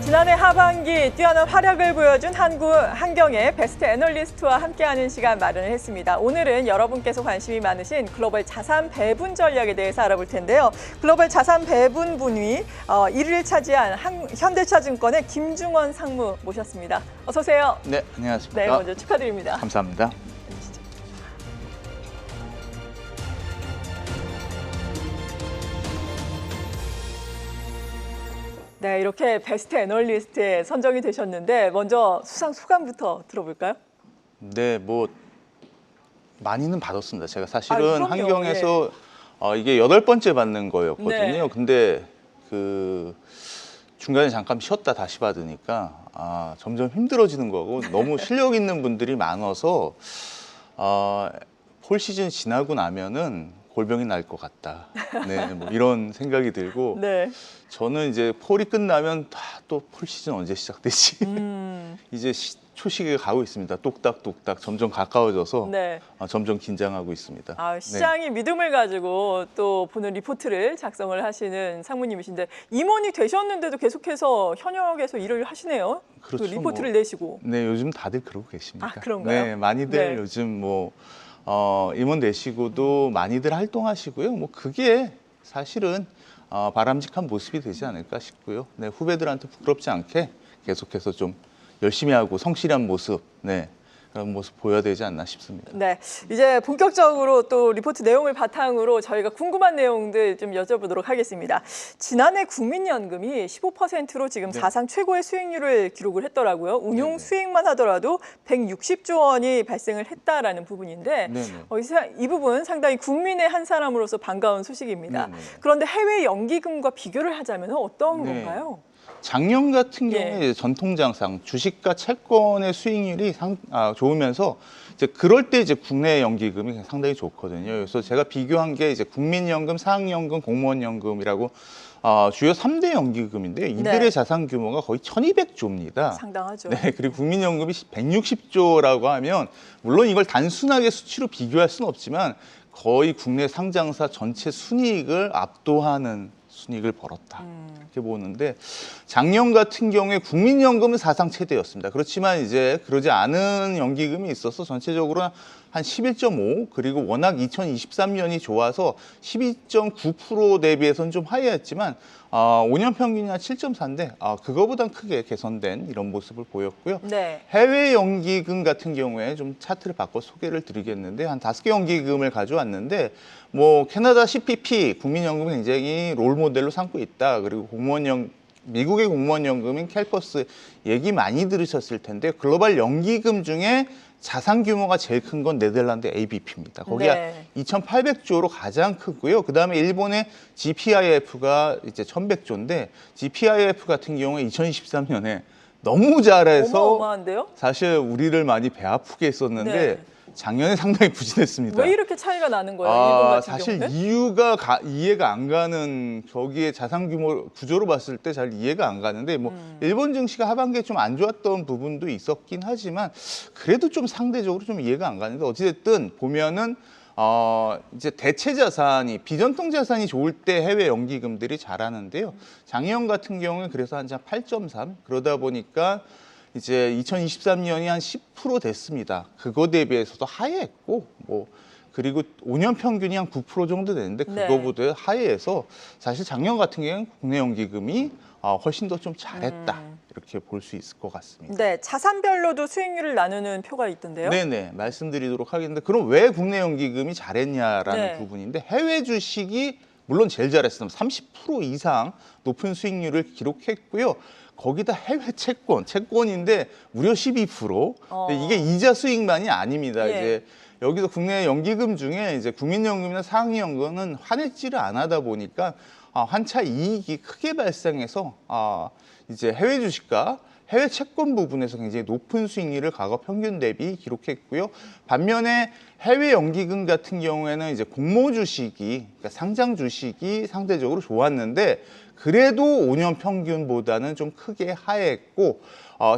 지난해 하반기 뛰어난 활약을 보여준 한경의 베스트 애널리스트와 함께하는 시간 마련을 했습니다. 오늘은 여러분께서 관심이 많으신 글로벌 자산 배분 전략에 대해서 알아볼 텐데요. 글로벌 자산 배분 분위 1위를 차지한 현대차증권의 김중원 상무 모셨습니다. 어서 오세요. 네, 안녕하십니까. 네, 먼저 축하드립니다. 감사합니다. 네, 이렇게 베스트 애널리스트에 선정이 되셨는데 먼저 수상 소감부터 들어볼까요? 네, 뭐 많이는 받았습니다. 제가 사실은 그럼요. 한경에서 이게 8번째 받는 거였거든요. 네. 근데 그 중간에 잠깐 쉬었다 다시 받으니까 점점 힘들어지는 거고 너무 실력 있는 분들이 많아서 폴 시즌 지나고 나면은 골병이 날 것 같다. 네, 뭐 이런 생각이 들고 네. 저는 이제 폴이 끝나면 또 폴 시즌 언제 시작되지? 이제 초시기가 가고 있습니다. 똑딱똑딱 점점 가까워져서 네. 점점 긴장하고 있습니다. 시장이 믿음을 가지고 또 보는 리포트를 작성을 하시는 상무님이신데 임원이 되셨는데도 계속해서 현역에서 일을 하시네요. 그렇죠. 그 리포트를 내시고. 네, 요즘 다들 그러고 계십니다. 그런가요? 네, 많이들 네. 요즘 뭐 임원 되시고도 많이들 활동하시고요. 뭐 그게 사실은 바람직한 모습이 되지 않을까 싶고요. 네, 후배들한테 부끄럽지 않게 계속해서 좀 열심히 하고 성실한 모습, 네, 그런 모습 보여야 되지 않나 싶습니다. 네, 이제 본격적으로 또 리포트 내용을 바탕으로 저희가 궁금한 내용들 좀 여쭤보도록 하겠습니다. 지난해 국민연금이 15%로 지금 네. 사상 최고의 수익률을 기록을 했더라고요. 운용 네네. 수익만 하더라도 160조 원이 발생을 했다라는 부분인데 네네. 이 부분 상당히 국민의 한 사람으로서 반가운 소식입니다. 네네. 그런데 해외 연기금과 비교를 하자면 어떤 네. 건가요? 작년 같은 경우에 전통장상 주식과 채권의 수익률이 좋으면서 이제 그럴 때 이제 국내 연기금이 상당히 좋거든요. 그래서 제가 비교한 게 이제 국민연금, 사학연금, 공무원연금이라고 주요 3대 연기금인데 이들의 네. 자산 규모가 거의 1,200조입니다. 상당하죠. 네, 그리고 국민연금이 160조라고 하면 물론 이걸 단순하게 수치로 비교할 수는 없지만 거의 국내 상장사 전체 순이익을 압도하는 순이익을 벌었다. 이렇게 보는데 작년 같은 경우에 국민연금은 사상 최대였습니다. 그렇지만 이제 그러지 않은 연기금이 있어서 전체적으로 한 11.5 그리고 워낙 2023년이 좋아서 12.9% 대비해서는 좀 하이했지만 5년 평균이 한 7.4인데 그거보단 크게 개선된 이런 모습을 보였고요. 네. 해외 연기금 같은 경우에 좀 차트를 바꿔 소개를 드리겠는데 한 5개 연기금을 가져왔는데 뭐 캐나다 CPP 국민연금 굉장히 롤 모델로 삼고 있다. 그리고 미국의 공무원연금인 캘퍼스 얘기 많이 들으셨을 텐데 글로벌 연기금 중에 자산 규모가 제일 큰 건 네덜란드 ABP입니다. 거기가 네. 2,800조로 가장 크고요. 그다음에 일본의 GPIF가 이제 1,100조인데 GPIF 같은 경우에 2023년에 너무 잘해서 어마어마한데요? 사실 우리를 많이 배 아프게 했었는데 네. 작년에 상당히 부진했습니다. 왜 이렇게 차이가 나는 거예요? 일본 같은 사실 경우는? 이유가 이해가 안 가는 저기에 자산 규모 구조로 봤을 때 잘 이해가 안 가는데 뭐 일본 증시가 하반기에 좀 안 좋았던 부분도 있었긴 하지만 그래도 좀 상대적으로 좀 이해가 안 가는데 어찌됐든 보면은 이제 대체 자산이 비전통 자산이 좋을 때 해외 연기금들이 잘하는데요. 작년 같은 경우에 그래서 한 8.3 그러다 보니까 이제 2023년이 한 10% 됐습니다. 그거 대비해서도 하회했고 뭐 그리고 5년 평균이 한 9% 정도 되는데 그거보다 하회해서 사실 작년 같은 경우는 국내 연기금이 훨씬 더 좀 잘했다 이렇게 볼 수 있을 것 같습니다. 네, 자산별로도 수익률을 나누는 표가 있던데요. 네네 말씀드리도록 하겠는데 그럼 왜 국내 연기금이 잘했냐라는 네. 부분인데 해외 주식이 물론 제일 잘했습니다. 30% 이상 높은 수익률을 기록했고요. 거기다 해외 채권인데 무려 12%. 근데 이게 이자 수익만이 아닙니다. 예. 이제 여기서 국내 연기금 중에 이제 국민연금이나 사학연금은 환액지를 안 하다 보니까 환차 이익이 크게 발생해서 이제 해외 주식과 해외 채권 부분에서 굉장히 높은 수익률을 과거 평균 대비 기록했고요. 반면에 해외 연기금 같은 경우에는 이제 공모 주식이 그러니까 상장 주식이 상대적으로 좋았는데 그래도 5년 평균보다는 좀 크게 하회했고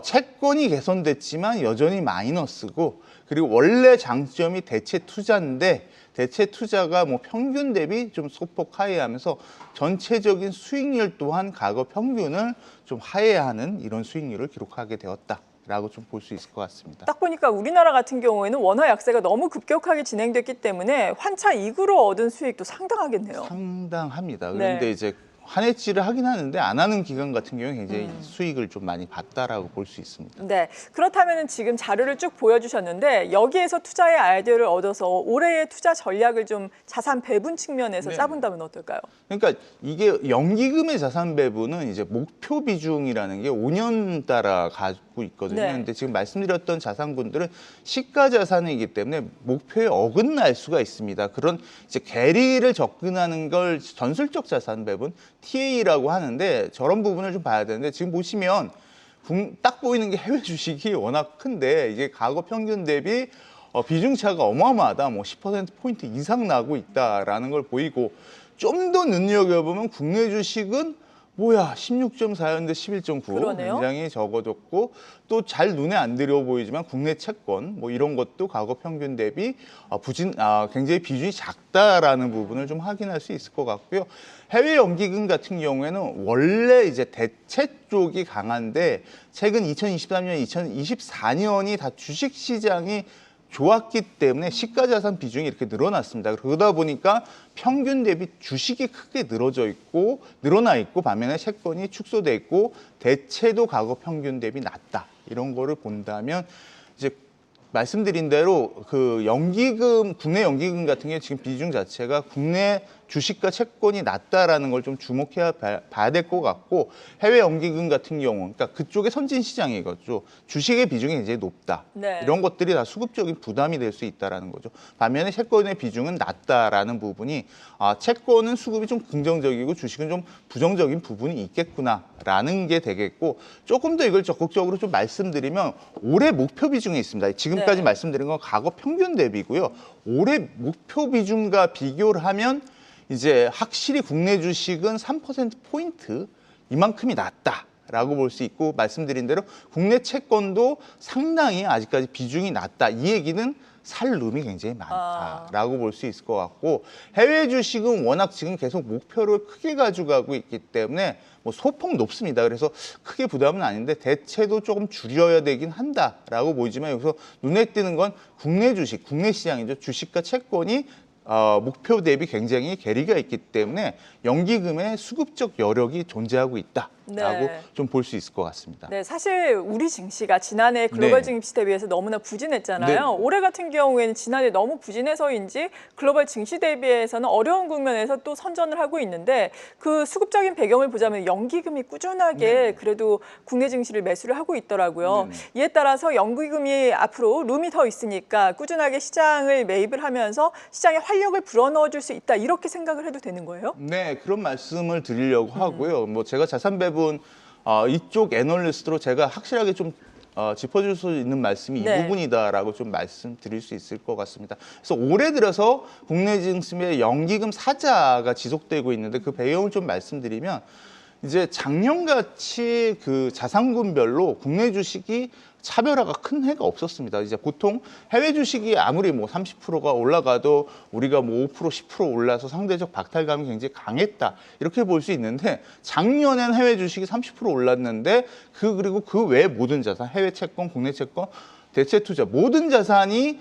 채권이 개선됐지만 여전히 마이너스고, 그리고 원래 장점이 대체 투자인데 대체 투자가 뭐 평균 대비 좀 소폭 하회하면서 전체적인 수익률 또한 과거 평균을 좀 하회하는 이런 수익률을 기록하게 되었다라고 좀 볼 수 있을 것 같습니다. 딱 보니까 우리나라 같은 경우에는 원화 약세가 너무 급격하게 진행됐기 때문에 환차 이후로 얻은 수익도 상당하겠네요. 상당합니다. 네. 그런데 이제 환해지를 하긴 하는데 안 하는 기간 같은 경우에 굉장히 수익을 좀 많이 봤다라고 볼 수 있습니다. 네, 그렇다면 지금 자료를 쭉 보여주셨는데 여기에서 투자의 아이디어를 얻어서 올해의 투자 전략을 좀 자산 배분 측면에서 네. 짜본다면 어떨까요? 그러니까 이게 연기금의 자산 배분은 이제 목표 비중이라는 게 5년 따라 가지고 있거든요. 네. 근데 지금 말씀드렸던 자산군들은 시가 자산이기 때문에 목표에 어긋날 수가 있습니다. 그런 이제 괴리를 접근하는 걸 전술적 자산 배분 TA라고 하는데, 저런 부분을 좀 봐야 되는데, 지금 보시면 딱 보이는 게 해외 주식이 워낙 큰데 이게 과거 평균 대비 비중 차가 어마어마하다. 뭐 10%포인트 이상 나고 있다라는 걸 보이고, 좀 더 눈여겨보면 국내 주식은 뭐야 16.4였는데 11.9 그러네요. 굉장히 적어졌고, 또 잘 눈에 안 들여 보이지만 국내 채권 뭐 이런 것도 과거 평균 대비 굉장히 비중이 작다라는 부분을 좀 확인할 수 있을 것 같고요. 해외 연기금 같은 경우에는 원래 이제 대체 쪽이 강한데 최근 2023년, 2024년이 다 주식 시장이 좋았기 때문에 시가 자산 비중이 이렇게 늘어났습니다. 그러다 보니까 평균 대비 주식이 크게 늘어나 있고 반면에 채권이 축소돼 있고 대체도 과거 평균 대비 낮다. 이런 거를 본다면 이제 말씀드린 대로 그 국내 연기금 같은 게 지금 비중 자체가 국내 주식과 채권이 낮다라는 걸 좀 주목해야 봐야 될 것 같고, 해외 연기금 같은 경우, 그러니까 그쪽의 선진 시장이겠죠. 주식의 비중이 굉장히 높다. 네. 이런 것들이 다 수급적인 부담이 될 수 있다라는 거죠. 반면에 채권의 비중은 낮다라는 부분이 채권은 수급이 좀 긍정적이고 주식은 좀 부정적인 부분이 있겠구나라는 게 되겠고, 조금 더 이걸 적극적으로 좀 말씀드리면 올해 목표 비중이 있습니다. 지금까지 네. 말씀드린 건 과거 평균 대비고요. 올해 목표 비중과 비교를 하면 이제 확실히 국내 주식은 3%포인트 이만큼이 낮다라고 볼 수 있고, 말씀드린 대로 국내 채권도 상당히 아직까지 비중이 낮다. 이 얘기는 살 룸이 굉장히 많다라고 볼 수 있을 것 같고, 해외 주식은 워낙 지금 계속 목표를 크게 가져가고 있기 때문에 뭐 소폭 높습니다. 그래서 크게 부담은 아닌데 대체도 조금 줄여야 되긴 한다라고 보이지만, 여기서 눈에 띄는 건 국내 주식, 국내 시장이죠. 주식과 채권이 목표 대비 굉장히 괴리가 있기 때문에 연기금의 수급적 여력이 존재하고 있다라고 네. 좀 볼 수 있을 것 같습니다. 네, 사실 우리 증시가 지난해 글로벌 네. 증시 대비해서 너무나 부진했잖아요. 네. 올해 같은 경우에는 지난해 너무 부진해서인지 글로벌 증시 대비해서는 어려운 국면에서 또 선전을 하고 있는데, 그 수급적인 배경을 보자면 연기금이 꾸준하게 그래도 국내 증시를 매수를 하고 있더라고요. 이에 따라서 연기금이 앞으로 룸이 더 있으니까 꾸준하게 시장을 매입을 하면서 시장에 활력을 불어넣어줄 수 있다, 이렇게 생각을 해도 되는 거예요? 네, 그런 말씀을 드리려고 하고요. 뭐 제가 자산 배분 이쪽 애널리스트로 제가 확실하게 좀 짚어줄 수 있는 말씀이 네. 이 부분이다라고 좀 말씀드릴 수 있을 것 같습니다. 그래서 올해 들어서 국내 증시의 연기금 사자가 지속되고 있는데, 그 배경을 좀 말씀드리면, 이제 작년같이 그 자산군별로 국내 주식이 차별화가 큰 해가 없었습니다. 이제 보통 해외 주식이 아무리 뭐 30%가 올라가도 우리가 뭐 5%, 10% 올라서 상대적 박탈감이 굉장히 강했다, 이렇게 볼 수 있는데, 작년엔 해외 주식이 30% 올랐는데 그리고 그 외 모든 자산, 해외 채권, 국내 채권, 대체 투자 모든 자산이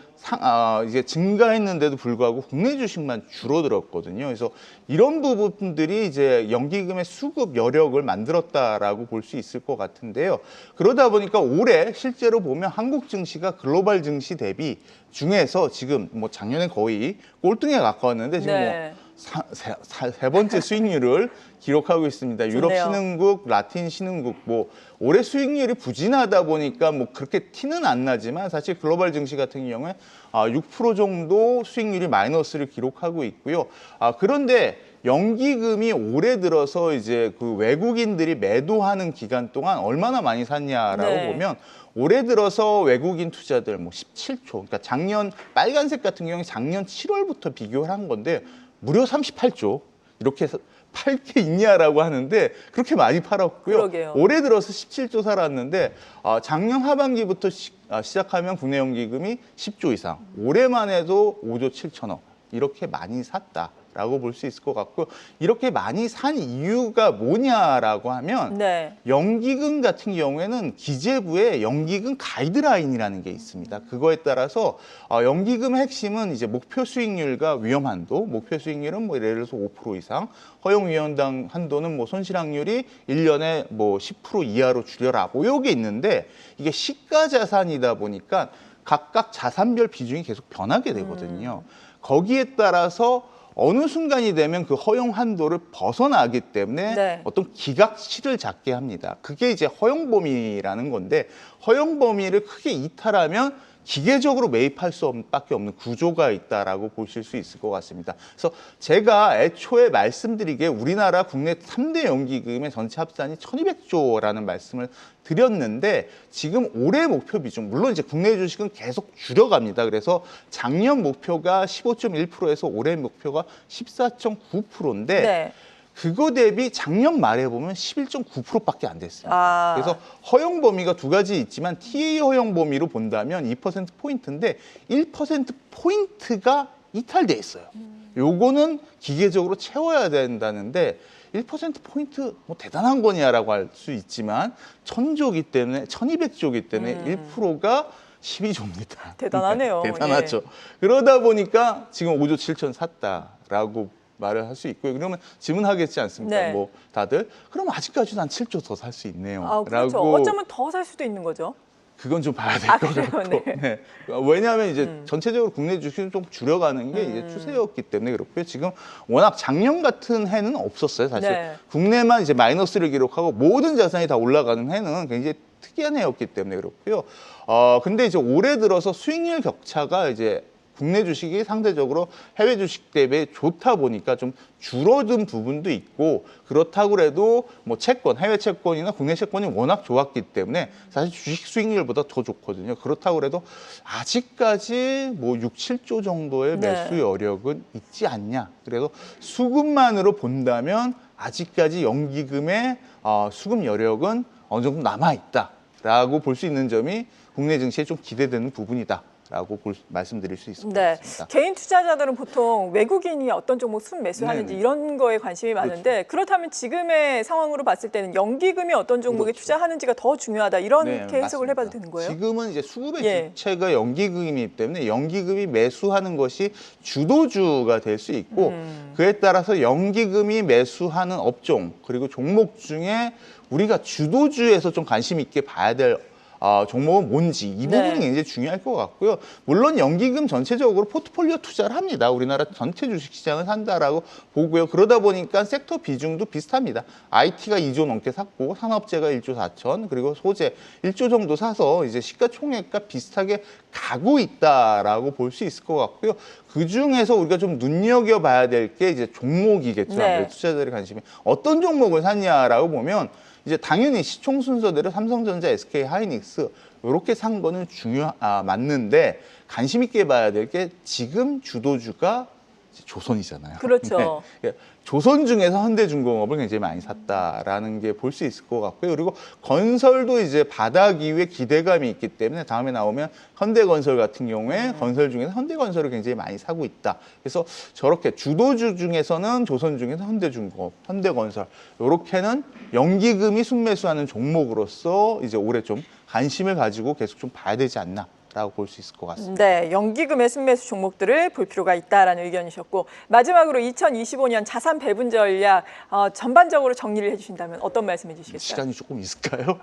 이제 증가했는데도 불구하고 국내 주식만 줄어들었거든요. 그래서 이런 부분들이 이제 연기금의 수급 여력을 만들었다라고 볼 수 있을 것 같은데요. 그러다 보니까 올해 실제로 보면 한국 증시가 글로벌 증시 대비 중에서 지금 뭐 작년에 거의 꼴등에 가까웠는데 지금 네. 뭐 세 번째 수익률을 기록하고 있습니다. 유럽 좋네요. 신흥국, 라틴 신흥국, 뭐 올해 수익률이 부진하다 보니까 뭐 그렇게 티는 안 나지만 사실 글로벌 증시 같은 경우에 6% 정도 수익률이 마이너스를 기록하고 있고요. 그런데 연기금이 올해 들어서 이제 그 외국인들이 매도하는 기간 동안 얼마나 많이 샀냐라고 네. 보면, 올해 들어서 외국인 투자들 뭐 17조, 그러니까 작년 빨간색 같은 경우에 작년 7월부터 비교를 한 건데 무려 38조 이렇게 해서 팔 게 있냐라고 하는데 그렇게 많이 팔았고요. 그러게요. 올해 들어서 17조 살았는데 작년 하반기부터 시작하면 국내 연기금이 10조 이상, 올해만 해도 5조 7천억 이렇게 많이 샀다라고 볼 수 있을 것 같고, 이렇게 많이 산 이유가 뭐냐라고 하면 네. 연기금 같은 경우에는 기재부에 연기금 가이드라인이라는 게 있습니다. 그거에 따라서 연기금의 핵심은 이제 목표 수익률과 위험 한도, 목표 수익률은 뭐 예를 들어서 5% 이상, 허용 위험당 한도는 뭐 손실확률이 1년에 뭐 10% 이하로 줄여라, 뭐 요게 있는데, 이게 시가 자산이다 보니까 각각 자산별 비중이 계속 변하게 되거든요. 거기에 따라서 어느 순간이 되면 그 허용 한도를 벗어나기 때문에 네. 어떤 기각치를 잡게 합니다. 그게 이제 허용 범위라는 건데, 허용 범위를 크게 이탈하면 기계적으로 매입할 수밖에 없는 구조가 있다라고 보실 수 있을 것 같습니다. 그래서 제가 애초에 말씀드리기에 우리나라 국내 3대 연기금의 전체 합산이 1,200조라는 말씀을 드렸는데, 지금 올해 목표 비중, 물론 이제 국내 주식은 계속 줄여갑니다. 그래서 작년 목표가 15.1%에서 올해 목표가 14.9%인데 네. 그거 대비 작년 말에 보면 11.9%밖에 안 됐습니다. 그래서 허용 범위가 두 가지 있지만 TA 허용 범위로 본다면 2%포인트인데 1%포인트가 이탈돼 있어요. 요거는 기계적으로 채워야 된다는데 1%포인트 뭐 대단한 거냐라고 할 수 있지만 1,000조기 때문에 1,200조기 때문에 1%가 12조입니다. 대단하네요. 대단하죠. 그러다 보니까 지금 5조 7천 샀다라고 말을 할 수 있고요. 그러면 질문하겠지 않습니까? 네. 뭐 다들 그럼 아직까지도 한 7조 더 살 수 있네요. 그렇죠. 라고. 어쩌면 더 살 수도 있는 거죠. 그건 좀 봐야 될 것 그래요? 같고. 네. 네. 왜냐하면 이제 전체적으로 국내 주식을 좀 줄여가는 게 이제 추세였기 때문에 그렇고요. 지금 워낙 작년 같은 해는 없었어요. 사실 네. 국내만 이제 마이너스를 기록하고 모든 자산이 다 올라가는 해는 굉장히 특이한 해였기 때문에 그렇고요. 근데 이제 올해 들어서 수익률 격차가 이제 국내 주식이 상대적으로 해외 주식 대비 좋다 보니까 좀 줄어든 부분도 있고, 그렇다고 해도 뭐 채권, 해외 채권이나 국내 채권이 워낙 좋았기 때문에 사실 주식 수익률보다 더 좋거든요. 그렇다고 해도 아직까지 뭐 6, 7조 정도의 매수 네. 여력은 있지 않냐. 그래서 수급만으로 본다면 아직까지 연기금의 수급 여력은 어느 정도 남아있다라고 볼 수 있는 점이 국내 증시에 좀 기대되는 부분이다. 라고 말씀드릴 수 있을 것 네. 같습니다. 개인 투자자들은 보통 외국인이 어떤 종목 순매수하는지 네네. 이런 거에 관심이 많은데, 그렇다면 지금의 상황으로 봤을 때는 연기금이 어떤 종목에 그렇죠. 투자하는지가 더 중요하다, 이렇게 해석을 맞습니다. 해봐도 되는 거예요? 지금은 이제 수급의 예. 주체가 연기금이기 때문에 연기금이 매수하는 것이 주도주가 될 수 있고, 그에 따라서 연기금이 매수하는 업종 그리고 종목 중에 우리가 주도주에서 좀 관심 있게 봐야 될 종목은 뭔지, 이 부분이 네. 굉장히 중요할 것 같고요. 물론 연기금 전체적으로 포트폴리오 투자를 합니다. 우리나라 전체 주식시장을 산다라고 보고요. 그러다 보니까 섹터 비중도 비슷합니다. IT가 2조 넘게 샀고, 산업재가 1조 4천, 그리고 소재 1조 정도 사서 이제 시가총액과 비슷하게 가고 있다라고 볼 수 있을 것 같고요. 그 중에서 우리가 좀 눈여겨봐야 될 게 이제 종목이겠죠. 네. 투자자들의 관심이 어떤 종목을 샀냐라고 보면, 이제 당연히 시총 순서대로 삼성전자, SK 하이닉스 이렇게 산 거는 맞는데, 관심 있게 봐야 될 게 지금 주도주가 조선이잖아요. 그렇죠. 네. 조선 중에서 현대중공업을 굉장히 많이 샀다라는 게 볼 수 있을 것 같고요. 그리고 건설도 이제 바닥 이후에 기대감이 있기 때문에 다음에 나오면 현대건설 같은 경우에 건설 중에서 현대건설을 굉장히 많이 사고 있다. 그래서 저렇게 주도주 중에서는 조선 중에서 현대중공업, 현대건설 이렇게는 연기금이 순매수하는 종목으로서 이제 올해 좀 관심을 가지고 계속 좀 봐야 되지 않나. 라고 볼 수 있을 것 같습니다. 네, 연기금의 순매수 종목들을 볼 필요가 있다라는 의견이셨고, 마지막으로 2025년 자산 배분 전략 전반적으로 정리를 해주신다면 어떤 말씀해 주시겠어요? 시간이 조금 있을까요?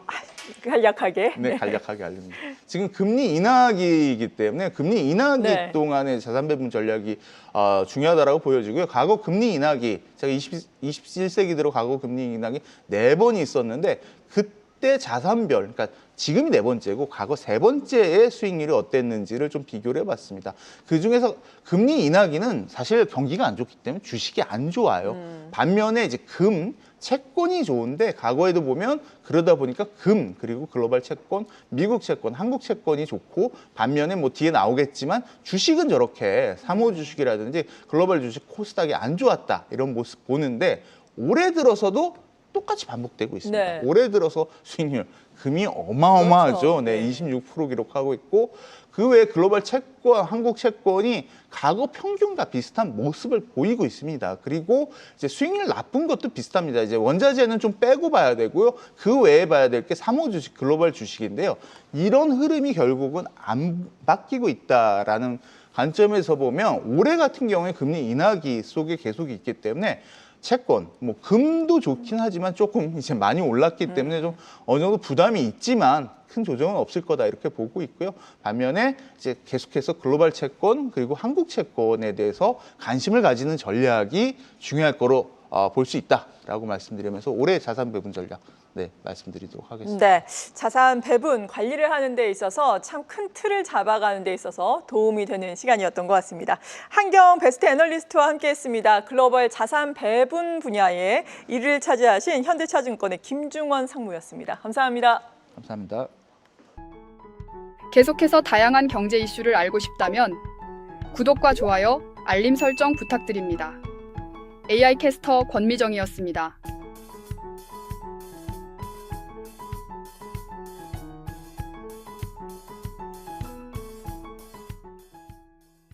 간략하게. 네, 간략하게 알립니다. 지금 금리 인하기이기 때문에 금리 인하기 네. 동안의 자산 배분 전략이 중요하다라고 보여지고요. 과거 금리 인하기, 제가 21세기 들어 과거 금리 인하기 4번이 있었는데, 그때 자산별, 그러니까 지금이 4번째고 과거 3번째의 수익률이 어땠는지를 좀 비교를 해봤습니다. 그중에서 금리 인하기는 사실 경기가 안 좋기 때문에 주식이 안 좋아요. 반면에 이제 채권이 좋은데, 과거에도 보면 그러다 보니까 그리고 글로벌 채권, 미국 채권, 한국 채권이 좋고, 반면에 뭐 뒤에 나오겠지만 주식은 저렇게 사모 주식이라든지 글로벌 주식 코스닥이 안 좋았다, 이런 모습 보는데, 올해 들어서도 똑같이 반복되고 있습니다. 네. 올해 들어서 수익률 금이 어마어마하죠. 그렇죠. 네, 네. 26% 기록하고 있고 그 외에 글로벌 채권, 한국 채권이 과거 평균과 비슷한 모습을 보이고 있습니다. 그리고 이제 수익률 나쁜 것도 비슷합니다. 이제 원자재는 좀 빼고 봐야 되고요. 그 외에 봐야 될 게 사모주식, 글로벌 주식인데요. 이런 흐름이 결국은 안 바뀌고 있다라는 관점에서 보면 올해 같은 경우에 금리 인하기 속에 계속 있기 때문에 채권, 뭐 금도 좋긴 하지만 조금 이제 많이 올랐기 때문에 좀 어느 정도 부담이 있지만 큰 조정은 없을 거다 이렇게 보고 있고요. 반면에 이제 계속해서 글로벌 채권 그리고 한국 채권에 대해서 관심을 가지는 전략이 중요할 거로 볼 수 있다라고 말씀드리면서 올해 자산 배분 전략 말씀드리도록 하겠습니다. 네, 자산 배분 관리를 하는 데 있어서 참 큰 틀을 잡아가는 데 있어서 도움이 되는 시간이었던 것 같습니다. 한경 베스트 애널리스트와 함께했습니다. 글로벌 자산 배분 분야에 1위를 차지하신 현대차증권의 김중원 상무였습니다. 감사합니다. 감사합니다. 계속해서 다양한 경제 이슈를 알고 싶다면 구독과 좋아요, 알림 설정 부탁드립니다. AI 캐스터 권미정이었습니다.